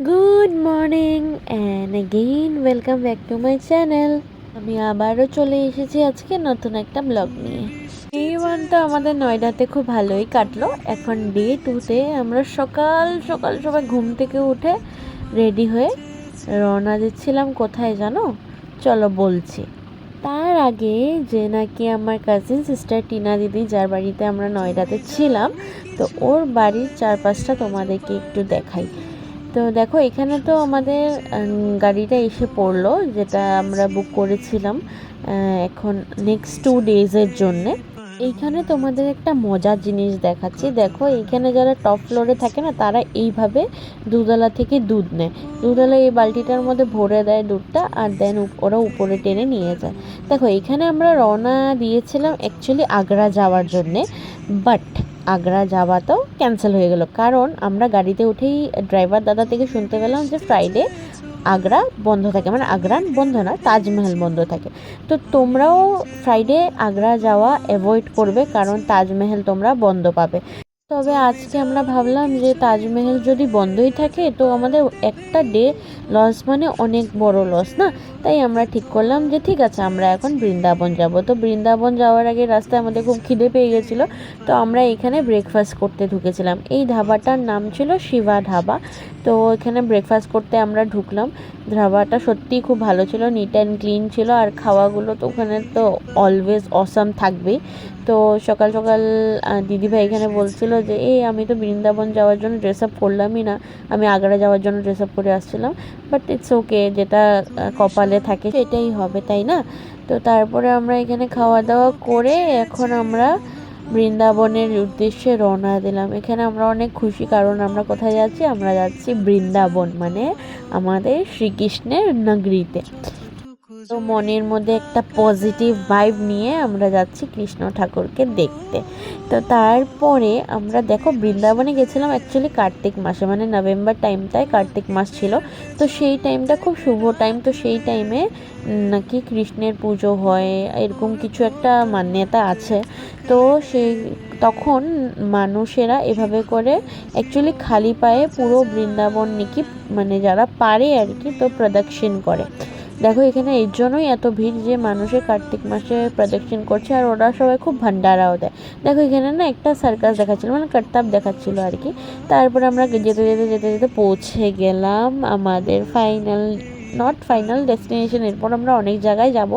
Good morning and again welcome back to my channel. আমি আবারও চলে এসেছি আজকে নতুন একটা ব্লগ নিয়ে। ডে ওয়ানটা আমাদের নয়ডাতে খুব ভালোই কাটলো। এখন ডে টুতে আমরা সকাল সকাল সবাই ঘুম থেকে উঠে রেডি হয়ে রওনা দিচ্ছিলাম। কোথায় জানো? চলো বলছি। তার আগে যে নাকি আমার কাজিন সিস্টার টিনা দিদি, যার বাড়িতে আমরা নয়ডাতে ছিলাম, তো ওর বাড়ির চারপাশটা তোমাদেরকে একটু দেখাই। তো দেখো, এখানে তো আমাদের গাড়িটা এসে পড়লো, যেটা আমরা বুক করেছিলাম এখন নেক্সট 2 ডেজের জন্যে। এইখানে তোমাদের একটা মজার জিনিস দেখাচ্ছি। দেখো, এইখানে যারা টপ ফ্লোরে থাকে না, তারা এইভাবে দুধওয়ালা থেকে দুধ নেয়। দুধওয়ালা এই বালতিটার মধ্যে ভরে দেয় দুধটা, আর দেন ওরা উপরে টেনে নিয়ে যায়। দেখো, এখানে আমরা রওনা দিয়েছিলাম অ্যাকচুয়ালি আগ্রা যাওয়ার জন্যে, বাট আগ্রা যাওয়াটাও ক্যান্সেল হয়ে গেল, কারণ আমরা গাড়িতে উঠেই ড্রাইভার দাদা থেকে শুনতে পেলাম যে ফ্রাইডে আগ্রা বন্ধ থাকে, মানে আগ্রা বন্ধ না, তাজমহল বন্ধ থাকে। তো তোমরাও ফ্রাইডে আগ্রা যাওয়া অ্যাভয়েড করবে, কারণ তাজমহল তোমরা বন্ধ পাবে। তবে আজকে আমরা ভাবলাম যে তাজমহল যদি বন্ধই থাকে তো আমাদের একটা ডে লস, মানে অনেক বড় লস না। তাই আমরা ঠিক করলাম যে ঠিক আছে, আমরা এখন বৃন্দাবন যাব। তো বৃন্দাবন যাওয়ার আগে রাস্তায় আমাদের খুব খিদে পেয়ে গেছিলো, তো আমরা এখানে ব্রেকফাস্ট করতে ঢুকেছিলাম। এই ধাবাটার নাম ছিল শিবা ধাবা। তো এখানে ব্রেকফাস্ট করতে আমরা ঢুকলাম। ধাবাটা সত্যিই খুব ভালো ছিল, নিট অ্যান্ড ক্লিন ছিল, আর খাওয়াগুলো তো ওখানে তো অলওয়েজ অসাম থাকবেই। তো সকাল সকাল দিদিভাই এখানে বলছিল যে আমি তো বৃন্দাবন যাওয়ার জন্য ড্রেস আপ করলামই না, আমি আগ্রা যাওয়ার জন্য ড্রেস আপ করে আসছিলাম। বাট ইটস ওকে, যেটা কপালে থাকে সেটাই হবে, তাই না? তো তারপরে আমরা এখানে খাওয়া দাওয়া করে এখন আমরা বৃন্দাবনের উদ্দেশ্যে রওনা দিলাম। এখানে আমরা অনেক খুশি, কারণ আমরা কোথায় যাচ্ছি? আমরা যাচ্ছি বৃন্দাবন, মানে আমাদের শ্রীকৃষ্ণের নগরীতে। তো মনের মধ্যে একটা পজিটিভ ভাইব নিয়ে আমরা যাচ্ছি কৃষ্ণ ঠাকুরকে দেখতে। তো তারপরে আমরা দেখো বৃন্দাবনে গেছিলাম অ্যাকচুয়ালি কার্তিক মাসে, মানে নভেম্বর টাইমটায় কার্তিক মাস ছিল। তো সেই টাইমটা খুব শুভ টাইম। তো সেই টাইমে নাকি কৃষ্ণের পুজো হয়, এরকম কিছু একটা মান্যতা আছে। তো সেই তখন মানুষেরা এভাবে করে অ্যাকচুয়ালি খালি পায়ে পুরো বৃন্দাবন নাকি, মানে যারা পারে আর কি, তো প্রদক্ষিণ করে। দেখো, এখানে এর জন্যই এত ভিড় যে মানুষের কার্তিক মাসে প্রদক্ষিণ করছে, আর ওরা সবাই খুব ভান্ডারাও দেয়। দেখো, এখানে না একটা সার্কাস দেখাচ্ছিল, মানে কর্তাব দেখাচ্ছিল আর কি। তারপরে আমরা যেতে যেতে যেতে যেতে পৌঁছে গেলাম আমাদের ফাইনাল ডেস্টিনেশন। এরপর আমরা অনেক জায়গায় যাব,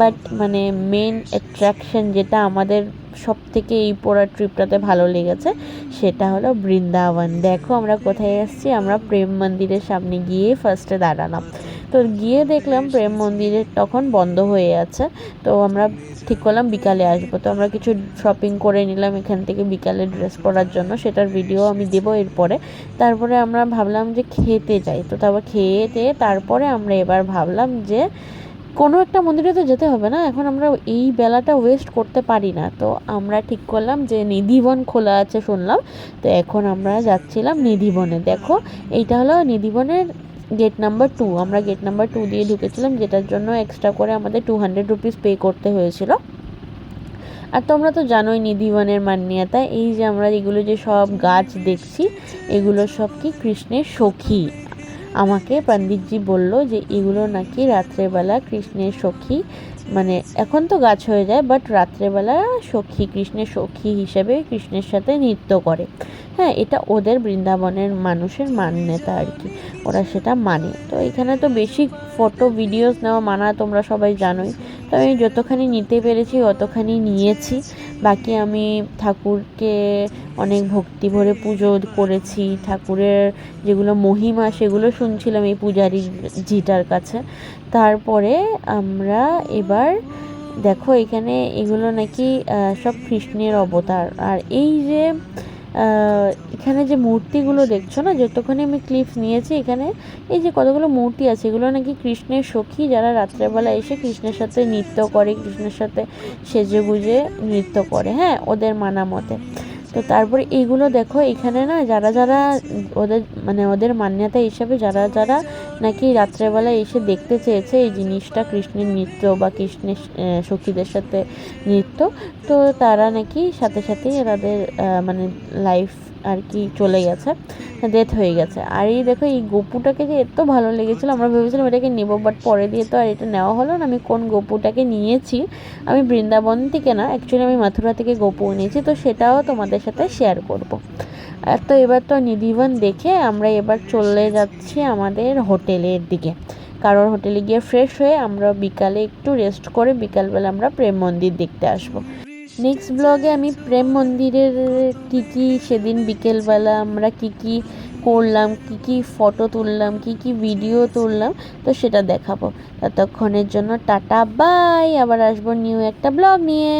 বাট মানে মেন অ্যাট্রাকশন যেটা আমাদের সব থেকে এই পুরো ট্রিপটাতে ভালো লেগেছে, সেটা হলো বৃন্দাবন। দেখো আমরা কোথায় এসেছি, আমরা প্রেম মন্দিরের সামনে গিয়ে ফার্স্টে দাঁড়ালাম। তো গিয়ে দেখলাম প্রেম মন্দিরের তখন বন্ধ হয়ে আছে। তো আমরা ঠিক করলাম বিকালে আসবো। তো আমরা কিছু শপিং করে নিলাম এখান থেকে বিকালে ড্রেস পরার জন্য, সেটার ভিডিও আমি দেবো এরপরে। তারপরে আমরা ভাবলাম যে খেতে যাই। তো তারপর খেয়ে টেয়ে তারপরে আমরা এবার ভাবলাম যে কোনো একটা মন্দিরে তো যেতে হবে না, এখন আমরা এই বেলাটা ওয়েস্ট করতে পারি না। তো আমরা ঠিক করলাম যে নিধিবন খোলা আছে শুনলাম, তো এখন আমরা যাচ্ছিলাম নিধিবনে। দেখো, এইটা হলো নিধিবনের গেট নাম্বার 2। আমরা গেট নাম্বার 2 দিয়ে ঢুকেছিলাম, যেটার জন্য এক্সট্রা করে আমাদের 200 রুপিস পে করতে হয়েছিল। আর তোমরা তো জানোই নিধিবনের মান্যতা। এই যে আমরা এগুলো যে সব গাছ দেখছি, এগুলো সব কি কৃষ্ণের সখী। আমাকে পণ্ডিতজি বলল যে এগুলো নাকি রাত্রেবেলা কৃষ্ণের সখী, মানে এখন তো গাছ হয়ে যায়, বাট রাত্রেবেলা সখী, কৃষ্ণের সখী হিসেবে কৃষ্ণের সাথে নৃত্য করে। হ্যাঁ, এটা ওদের বৃন্দাবনের মানুষের মান্যতা আর কি, ওরা সেটা মানে। তো এখানে তো বেশি ফটো ভিডিওস নেওয়া মানা, তোমরা সবাই জানোই। তো আমি যতখানি নিতে পেরেছি অতখানি নিয়েছি। বাকি আমি ঠাকুরকে অনেক ভক্তি ভরে পুজো করেছি, ঠাকুরের যেগুলো মহিমা সেগুলো শুনছিলাম এই পূজারি জিটার কাছে। তারপরে আমরা এবার দেখো, এখানে এগুলো নাকি সব কৃষ্ণের অবতার। আর এই যে এখানে যে মূর্তিগুলো দেখছো না, যতক্ষণে আমি ক্লিপস নিয়েছি, এখানে এই যে কতগুলো মূর্তি আছে, এগুলো নাকি কৃষ্ণের সখী, যারা রাত্রেবেলা এসে কৃষ্ণের সাথে নৃত্য করে, কৃষ্ণের সাথে সেজে গুজে নৃত্য করে, হ্যাঁ, ওদের মানা মতে। তো তারপরে এইগুলো দেখো, এখানে না যারা যারা ওদের মানে ওদের মান্যতা হিসাবে যারা যারা নাকি রাত্রেবেলা এসে দেখতে চেয়েছে এই জিনিসটা, কৃষ্ণের নৃত্য বা কৃষ্ণের সখীদের সাথে নৃত্য, তো তারা নাকি সাথে সাথেই তাদের মানে লাইফ আর কি চলে গেছে, ডেথ হয়ে গেছে। আর এই দেখো এই গপুটাকে যে এত ভালো লেগেছিলো, আমরা ভেবেছিলাম এটাকে নেবো, বাট পরে দিয়ে তো আর এটা নেওয়া হলো না। আমি কোন গপুটাকে নিয়েছি, আমি বৃন্দাবন থেকে না, অ্যাকচুয়ালি আমি মথুরা থেকে গপু নিয়েছি, তো সেটাও তোমাদের সাথে শেয়ার করব। আর তো এবার তো নিধিবন দেখে আমরা এবার চলে যাচ্ছি আমাদের হোটেলের দিকে, কারণ হোটেলে গিয়ে ফ্রেশ হয়ে আমরা বিকালে একটু রেস্ট করে বিকালবেলা আমরা প্রেম মন্দির দেখতে আসবো। নেক্সট ব্লগে আমি প্রেম মন্দিরের কী কী সেদিন বিকেলবেলা আমরা কী করলাম, কী ফটো তুললাম, কী ভিডিও তুললাম, তো সেটা দেখাবো। ততক্ষণের জন্য টাটা বাই, আবার আসবো নিউ একটা ব্লগ নিয়ে।